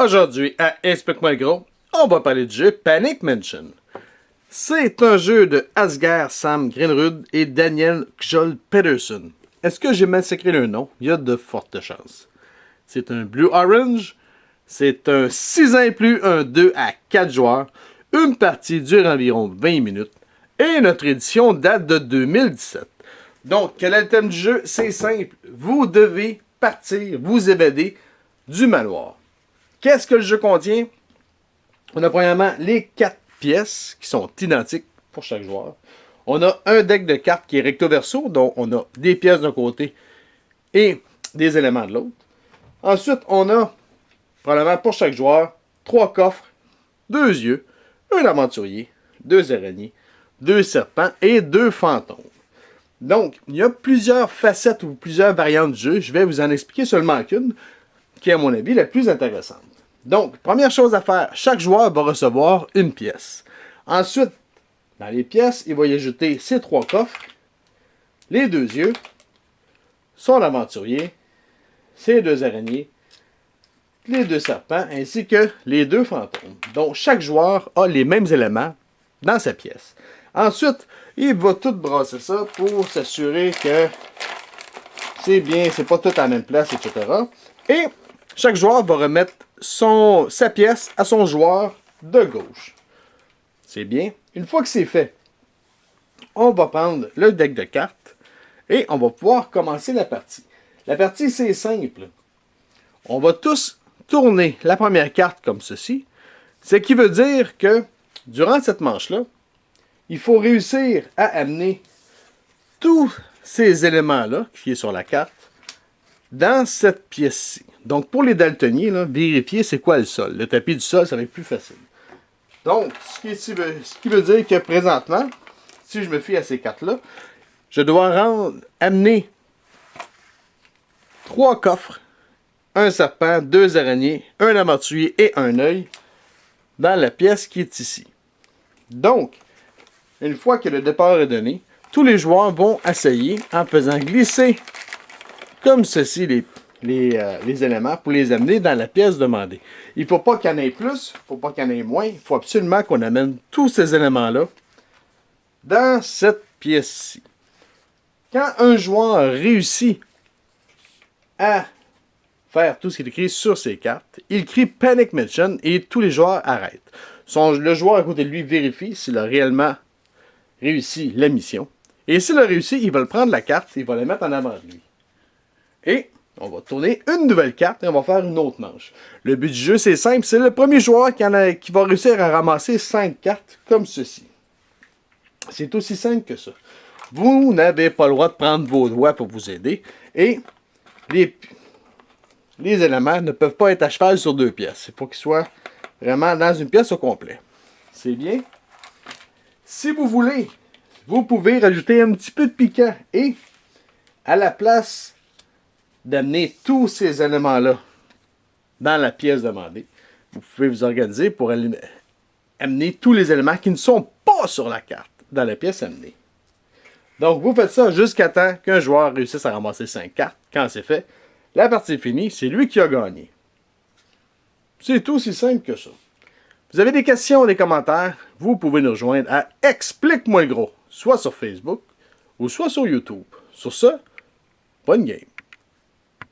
Aujourd'hui, à Explique-moi le gros, on va parler du jeu Panic Mansion. C'est un jeu de Asger Sam Greenrud et Daniel Kjol Pedersen. Est-ce que j'ai massacré le nom? Il y a de fortes chances. C'est un Blue Orange, c'est un 6 ans et plus, un 2 à 4 joueurs. Une partie dure environ 20 minutes et notre édition date de 2017. Donc, quel est le thème du jeu? C'est simple. Vous devez partir, vous évader du manoir. Qu'est-ce que le jeu contient? On a premièrement les 4 pièces qui sont identiques pour chaque joueur. On a un deck de cartes qui est recto verso, donc on a des pièces d'un côté et des éléments de l'autre. Ensuite, on a probablement pour chaque joueur 3 coffres, 2 yeux, un aventurier, 2 araignées, 2 serpents et 2 fantômes. Donc, il y a plusieurs facettes ou plusieurs variantes du jeu. Je vais vous en expliquer seulement qu'une, qui est à mon avis la plus intéressante. Donc, première chose à faire, chaque joueur va recevoir une pièce. Ensuite, dans les pièces, il va y ajouter ses 3 coffres, les 2 yeux, son aventurier, ses 2 araignées, les 2 serpents, ainsi que les 2 fantômes. Donc, chaque joueur a les mêmes éléments dans sa pièce. Ensuite, il va tout brasser ça pour s'assurer que c'est bien, c'est pas tout à la même place, etc. Et chaque joueur va remettre sa pièce à son joueur de gauche. C'est bien. Une fois que c'est fait, on va prendre le deck de cartes et on va pouvoir commencer la partie. La partie, c'est simple. On va tous tourner la première carte comme ceci, ce qui veut dire que durant cette manche-là, il faut réussir à amener tous ces éléments-là, qui est sur la carte, dans cette pièce-ci. Donc, pour les daltoniens, là, vérifier c'est quoi le sol. Le tapis du sol, ça va être plus facile. Donc, ce qui veut dire que présentement, si je me fie à ces cartes-là, je dois amener 3 coffres, un serpent, 2 araignées, un aventurier et un œil dans la pièce qui est ici. Donc, une fois que le départ est donné, tous les joueurs vont essayer en faisant glisser comme ceci les éléments pour les amener dans la pièce demandée. Il ne faut pas qu'il y en ait plus, il ne faut pas qu'il y en ait moins, il faut absolument qu'on amène tous ces éléments-là dans cette pièce-ci. Quand un joueur réussit à faire tout ce qui est écrit sur ses cartes, il crie Panic Mansion et tous les joueurs arrêtent. Le joueur à côté de lui vérifie s'il a réellement réussi la mission. Et s'il a réussi, il va le prendre la carte et il va la mettre en avant de lui. Et on va tourner une nouvelle carte et on va faire une autre manche. Le but du jeu, c'est simple. C'est le premier joueur qui va réussir à ramasser 5 cartes comme ceci. C'est aussi simple que ça. Vous n'avez pas le droit de prendre vos doigts pour vous aider. Et les éléments ne peuvent pas être à cheval sur 2 pièces. Il faut qu'ils soient vraiment dans une pièce au complet. C'est bien. Si vous voulez, vous pouvez rajouter un petit peu de piquant. Et à la place d'amener tous ces éléments-là dans la pièce demandée, vous pouvez vous organiser pour amener tous les éléments qui ne sont pas sur la carte dans la pièce amenée. Donc, vous faites ça jusqu'à temps qu'un joueur réussisse à ramasser 5 cartes. Quand c'est fait, la partie est finie, c'est lui qui a gagné. C'est aussi simple que ça. Vous avez des questions, des commentaires, vous pouvez nous rejoindre à Explique-moi le gros, soit sur Facebook ou soit sur YouTube. Sur ce, bonne game.